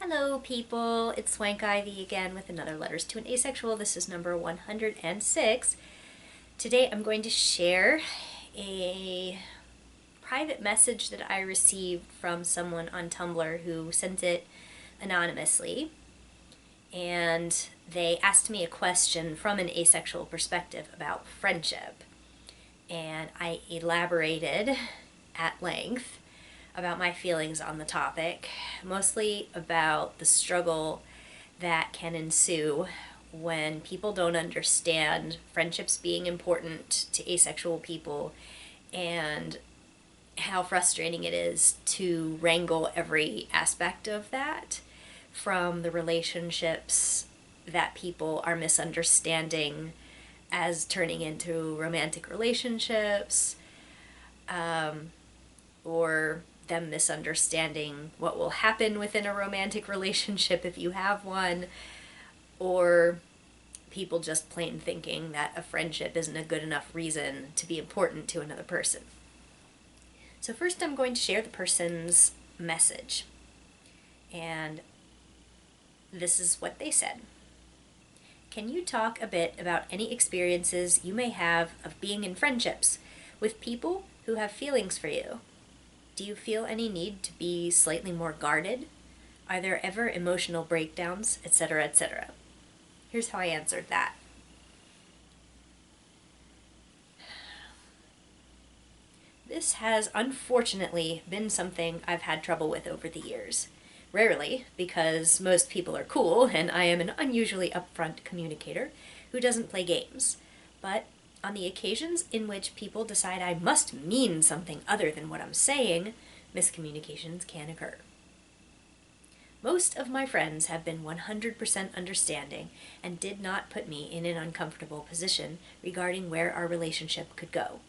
Hello, people. It's Swank Ivy again with another Letters to an Asexual. This is number 106. Today I'm going to share a private message that I received from someone on Tumblr who sent it anonymously. And they asked me a question from an asexual perspective about friendship. And I elaborated at length about my feelings on the topic, mostly about the struggle that can ensue when people don't understand friendships being important to asexual people and how frustrating it is to wrangle every aspect of that from the relationships that people are misunderstanding as turning into romantic relationships, or them misunderstanding what will happen within a romantic relationship if you have one, or people just plain thinking that a friendship isn't a good enough reason to be important to another person. So first I'm going to share the person's message. And this is what they said. Can you talk a bit about any experiences you may have of being in friendships with people who have feelings for you? Do you feel any need to be slightly more guarded? Are there ever emotional breakdowns, etc., etc.? Here's how I answered that. This has unfortunately been something I've had trouble with over the years. Rarely, because most people are cool and I am an unusually upfront communicator who doesn't play games. But on the occasions in which people decide I must mean something other than what I'm saying, miscommunications can occur. Most of my friends have been 100% understanding and did not put me in an uncomfortable position regarding where our relationship could go.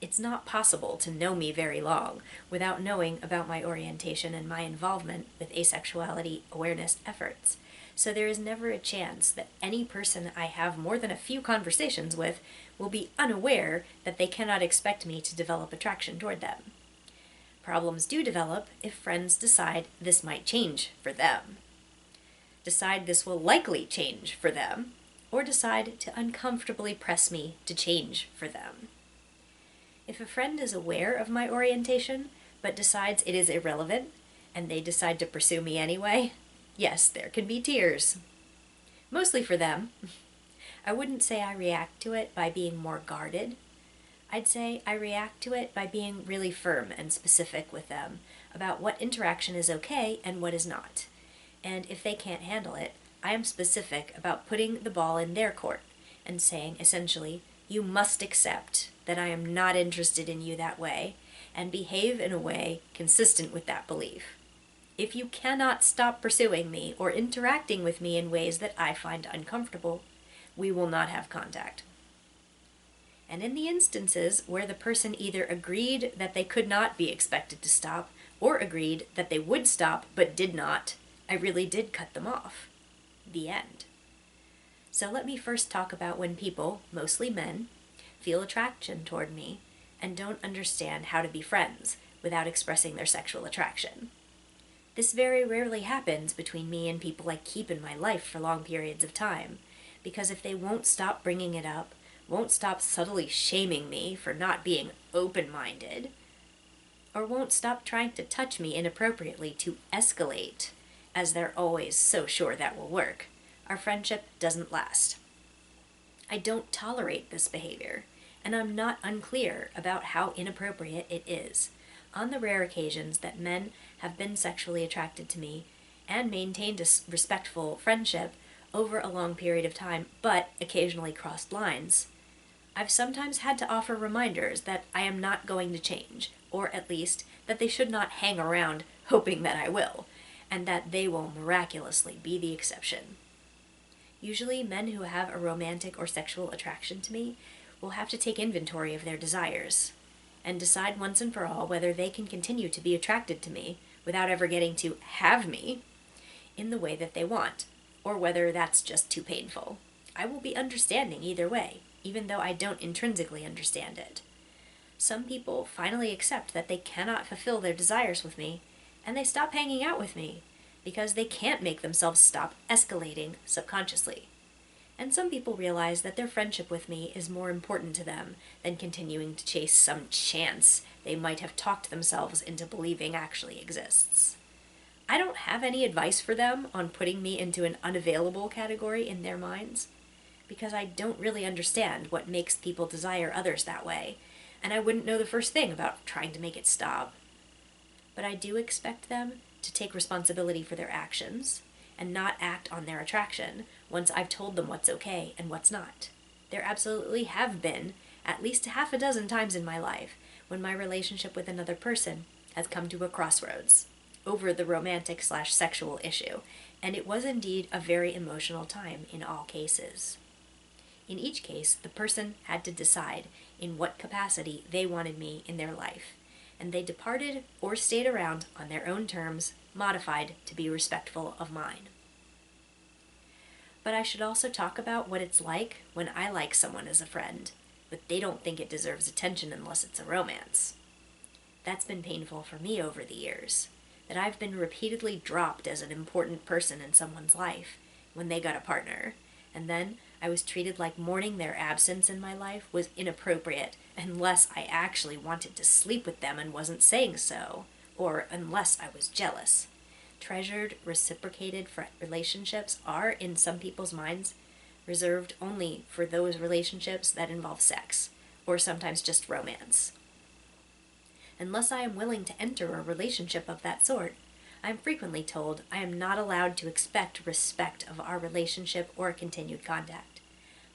It's not possible to know me very long without knowing about my orientation and my involvement with asexuality awareness efforts. So there is never a chance that any person I have more than a few conversations with will be unaware that they cannot expect me to develop attraction toward them. Problems do develop if friends decide this might change for them, decide this will likely change for them, or decide to uncomfortably press me to change for them. If a friend is aware of my orientation but decides it is irrelevant and they decide to pursue me anyway, yes, there can be tears. Mostly for them. I wouldn't say I react to it by being more guarded. I'd say I react to it by being really firm and specific with them about what interaction is okay and what is not. And if they can't handle it, I am specific about putting the ball in their court and saying, essentially, you must accept that I am not interested in you that way and behave in a way consistent with that belief. If you cannot stop pursuing me or interacting with me in ways that I find uncomfortable, we will not have contact. And in the instances where the person either agreed that they could not be expected to stop or agreed that they would stop but did not, I really did cut them off. The end. So let me first talk about when people, mostly men, feel attraction toward me and don't understand how to be friends without expressing their sexual attraction. This very rarely happens between me and people I keep in my life for long periods of time, because if they won't stop bringing it up, won't stop subtly shaming me for not being open-minded, or won't stop trying to touch me inappropriately to escalate, as they're always so sure that will work, our friendship doesn't last. I don't tolerate this behavior, and I'm not unclear about how inappropriate it is, on the rare occasions that men have been sexually attracted to me and maintained a respectful friendship over a long period of time, but occasionally crossed lines. I've sometimes had to offer reminders that I am not going to change, or at least that they should not hang around hoping that I will, and that they will miraculously be the exception. Usually, men who have a romantic or sexual attraction to me will have to take inventory of their desires and decide once and for all whether they can continue to be attracted to me without ever getting to have me in the way that they want, or whether that's just too painful. I will be understanding either way, even though I don't intrinsically understand it. Some people finally accept that they cannot fulfill their desires with me, and they stop hanging out with me, because they can't make themselves stop escalating subconsciously. And some people realize that their friendship with me is more important to them than continuing to chase some chance they might have talked themselves into believing actually exists. I don't have any advice for them on putting me into an unavailable category in their minds, because I don't really understand what makes people desire others that way, and I wouldn't know the first thing about trying to make it stop. But I do expect them to take responsibility for their actions and not act on their attraction once I've told them what's okay and what's not. There absolutely have been at least half a dozen times in my life when my relationship with another person has come to a crossroads over the romantic/sexual issue, and it was indeed a very emotional time in all cases. In each case, the person had to decide in what capacity they wanted me in their life, and they departed or stayed around on their own terms, modified to be respectful of mine. But I should also talk about what it's like when I like someone as a friend, but they don't think it deserves attention unless it's a romance. That's been painful for me over the years, that I've been repeatedly dropped as an important person in someone's life when they got a partner, and then I was treated like mourning their absence in my life was inappropriate unless I actually wanted to sleep with them and wasn't saying so, or unless I was jealous. Treasured, reciprocated relationships are, in some people's minds, reserved only for those relationships that involve sex, or sometimes just romance. Unless I am willing to enter a relationship of that sort, I am frequently told I am not allowed to expect respect of our relationship or continued contact.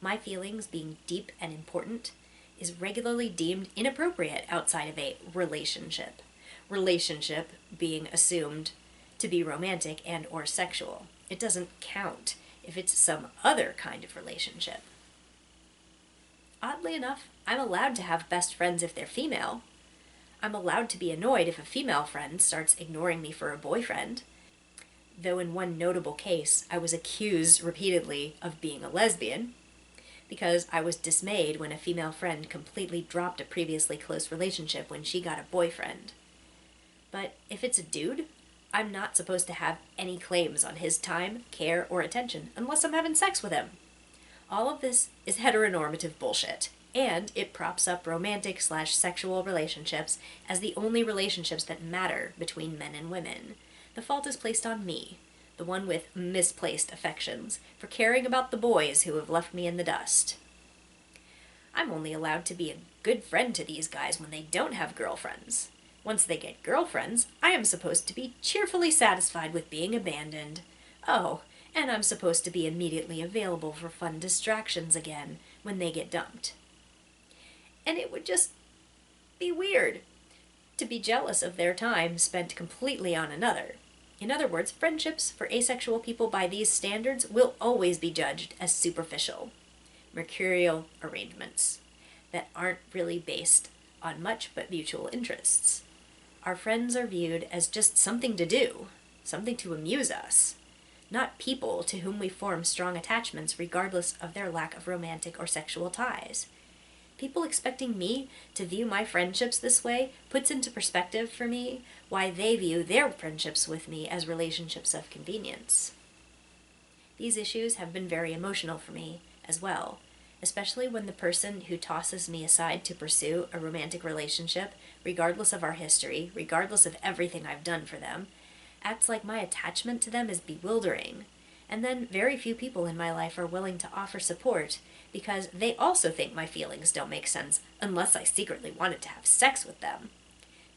My feelings being deep and important is regularly deemed inappropriate outside of a relationship. Relationship being assumed to be romantic and or sexual. It doesn't count if it's some other kind of relationship. Oddly enough, I'm allowed to have best friends if they're female. I'm allowed to be annoyed if a female friend starts ignoring me for a boyfriend, though in one notable case I was accused repeatedly of being a lesbian, because I was dismayed when a female friend completely dropped a previously close relationship when she got a boyfriend. But if it's a dude, I'm not supposed to have any claims on his time, care, or attention unless I'm having sex with him. All of this is heteronormative bullshit, and it props up romantic/sexual relationships as the only relationships that matter between men and women. The fault is placed on me, the one with misplaced affections, for caring about the boys who have left me in the dust. I'm only allowed to be a good friend to these guys when they don't have girlfriends. Once they get girlfriends, I am supposed to be cheerfully satisfied with being abandoned. Oh, and I'm supposed to be immediately available for fun distractions again when they get dumped. And it would just be weird to be jealous of their time spent completely on another. In other words, friendships for asexual people by these standards will always be judged as superficial, mercurial arrangements that aren't really based on much but mutual interests. Our friends are viewed as just something to do, something to amuse us, not people to whom we form strong attachments regardless of their lack of romantic or sexual ties. People expecting me to view my friendships this way puts into perspective for me why they view their friendships with me as relationships of convenience. These issues have been very emotional for me as well, especially when the person who tosses me aside to pursue a romantic relationship, regardless of our history, regardless of everything I've done for them, acts like my attachment to them is bewildering. And then very few people in my life are willing to offer support because they also think my feelings don't make sense unless I secretly wanted to have sex with them.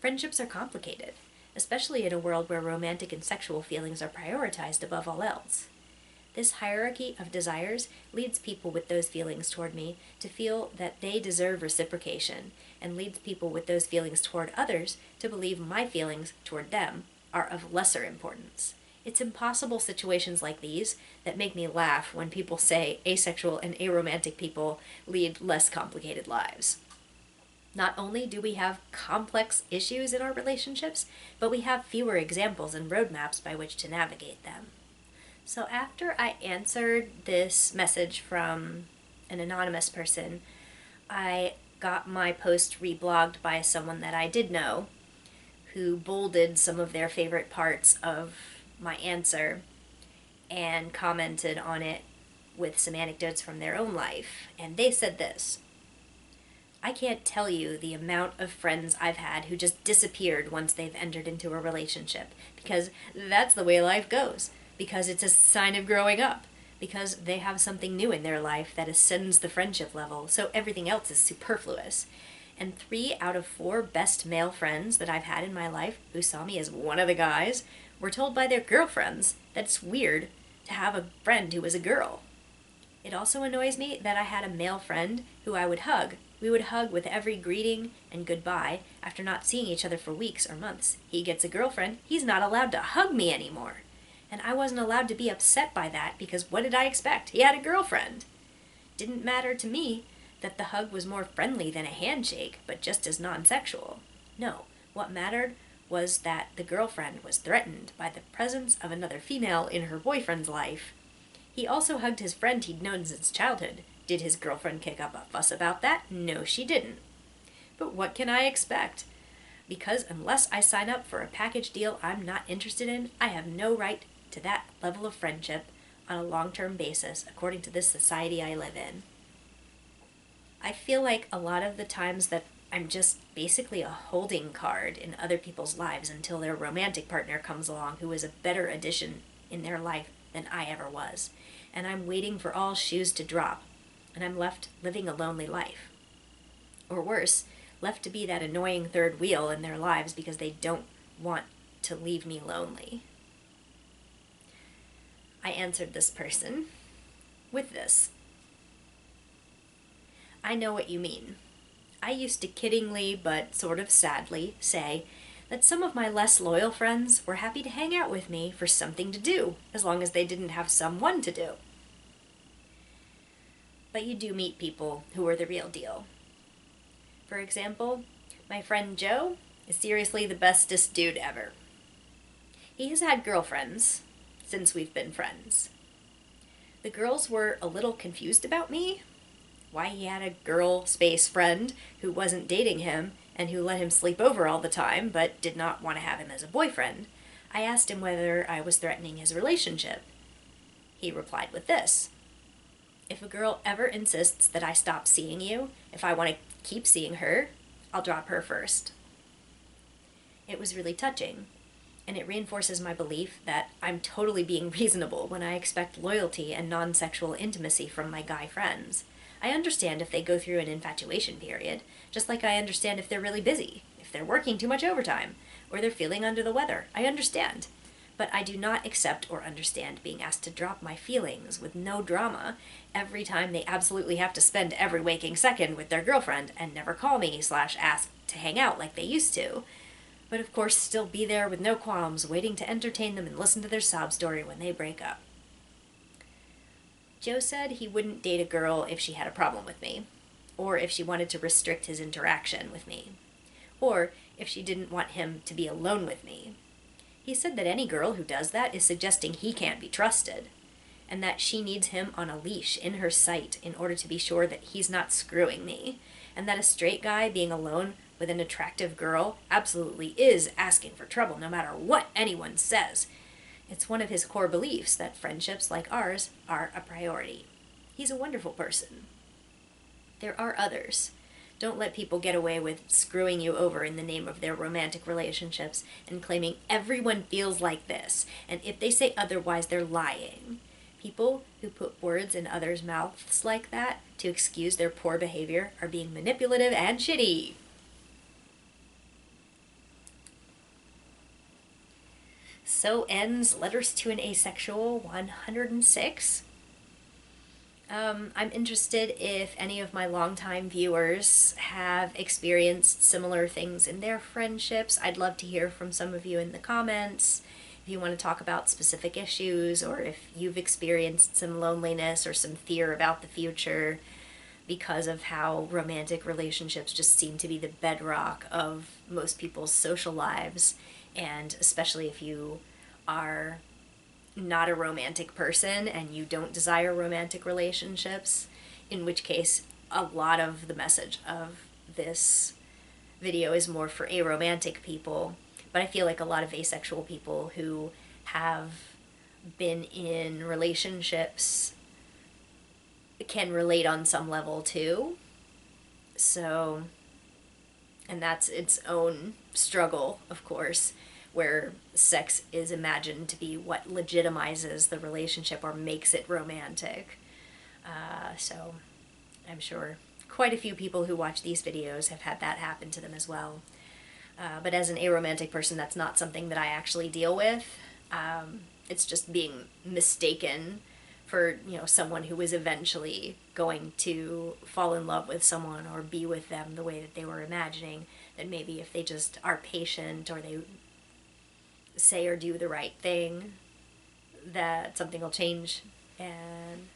Friendships are complicated, especially in a world where romantic and sexual feelings are prioritized above all else. This hierarchy of desires leads people with those feelings toward me to feel that they deserve reciprocation, and leads people with those feelings toward others to believe my feelings toward them are of lesser importance. It's impossible situations like these that make me laugh when people say asexual and aromantic people lead less complicated lives. Not only do we have complex issues in our relationships, but we have fewer examples and roadmaps by which to navigate them. So after I answered this message from an anonymous person, I got my post reblogged by someone that I did know, who bolded some of their favorite parts of my answer and commented on it with some anecdotes from their own life. And they said this: I can't tell you the amount of friends I've had who just disappeared once they've entered into a relationship, because that's the way life goes, because it's a sign of growing up, because they have something new in their life that ascends the friendship level, so everything else is superfluous. And 3 out of 4 best male friends that I've had in my life who saw me as one of the guys were told by their girlfriends that it's weird to have a friend who was a girl. It also annoys me that I had a male friend who I would hug. We would hug with every greeting and goodbye after not seeing each other for weeks or months. He gets a girlfriend, he's not allowed to hug me anymore. And I wasn't allowed to be upset by that, because what did I expect? He had a girlfriend. Didn't matter to me that the hug was more friendly than a handshake, but just as non-sexual. No, what mattered was that the girlfriend was threatened by the presence of another female in her boyfriend's life. He also hugged his friend he'd known since childhood. Did his girlfriend kick up a fuss about that? No, she didn't. But what can I expect? Because unless I sign up for a package deal I'm not interested in, I have no right to that level of friendship on a long-term basis, according to this society I live in. I feel like a lot of the times that I'm just basically a holding card in other people's lives until their romantic partner comes along who is a better addition in their life than I ever was. And I'm waiting for all shoes to drop, and I'm left living a lonely life. Or worse, left to be that annoying third wheel in their lives because they don't want to leave me lonely. I answered this person with this: I know what you mean. I used to kiddingly, but sort of sadly, say that some of my less loyal friends were happy to hang out with me for something to do, as long as they didn't have someone to do. But you do meet people who are the real deal. For example, my friend Joe is seriously the bestest dude ever. He has had girlfriends since we've been friends. The girls were a little confused about me, why he had a girl space friend who wasn't dating him and who let him sleep over all the time but did not want to have him as a boyfriend. I asked him whether I was threatening his relationship. He replied with this: if a girl ever insists that I stop seeing you, if I want to keep seeing her, I'll drop her first. It was really touching, and it reinforces my belief that I'm totally being reasonable when I expect loyalty and non-sexual intimacy from my guy friends. I understand if they go through an infatuation period, just like I understand if they're really busy, if they're working too much overtime, or they're feeling under the weather. I understand. But I do not accept or understand being asked to drop my feelings with no drama every time they absolutely have to spend every waking second with their girlfriend and never call me / ask to hang out like they used to. But of course still be there with no qualms, waiting to entertain them and listen to their sob story when they break up. Joe said he wouldn't date a girl if she had a problem with me, or if she wanted to restrict his interaction with me, or if she didn't want him to be alone with me. He said that any girl who does that is suggesting he can't be trusted, and that she needs him on a leash in her sight in order to be sure that he's not screwing me, and that a straight guy being alone with an attractive girl absolutely is asking for trouble no matter what anyone says. It's one of his core beliefs that friendships like ours are a priority. He's a wonderful person. There are others. Don't let people get away with screwing you over in the name of their romantic relationships and claiming everyone feels like this, and if they say otherwise, they're lying. People who put words in others' mouths like that to excuse their poor behavior are being manipulative and shitty. So ends Letters to an Asexual 106. I'm interested if any of my longtime viewers have experienced similar things in their friendships. I'd love to hear from some of you in the comments. If you want to talk about specific issues, or if you've experienced some loneliness or some fear about the future because of how romantic relationships just seem to be the bedrock of most people's social lives, and especially if you are not a romantic person and you don't desire romantic relationships, in which case a lot of the message of this video is more for aromantic people. But I feel like a lot of asexual people who have been in relationships can relate on some level too. So, and that's its own struggle, of course, where sex is imagined to be what legitimizes the relationship or makes it romantic. So, I'm sure quite a few people who watch these videos have had that happen to them as well. But as an aromantic person, that's not something that I actually deal with. It's just being mistaken for, someone who is eventually going to fall in love with someone or be with them the way that they were imagining. That maybe if they just are patient or they say or do the right thing, that something will change. And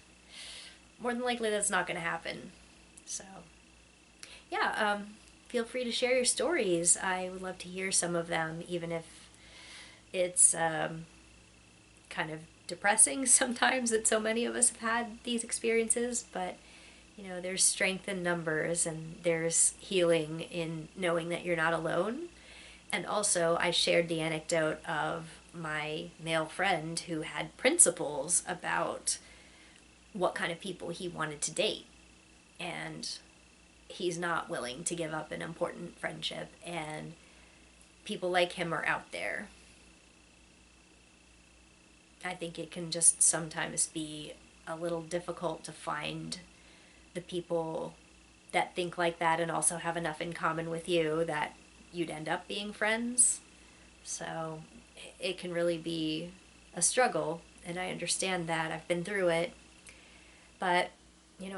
more than likely, that's not going to happen. So, yeah, feel free to share your stories. I would love to hear some of them, even if it's kind of depressing sometimes that so many of us have had these experiences. But, there's strength in numbers and there's healing in knowing that you're not alone. And also, I shared the anecdote of my male friend who had principles about what kind of people he wanted to date. And he's not willing to give up an important friendship, and people like him are out there. I think it can just sometimes be a little difficult to find the people that think like that and also have enough in common with you that you'd end up being friends. So it can really be a struggle, and I understand that. I've been through it. But,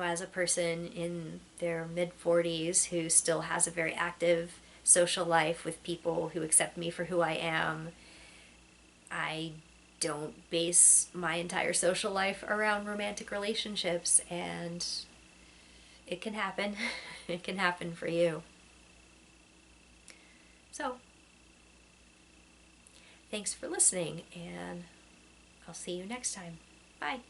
as a person in their mid 40s who still has a very active social life with people who accept me for who I am, I don't base my entire social life around romantic relationships, and it can happen. It can happen for you. So, thanks for listening, and I'll see you next time. Bye.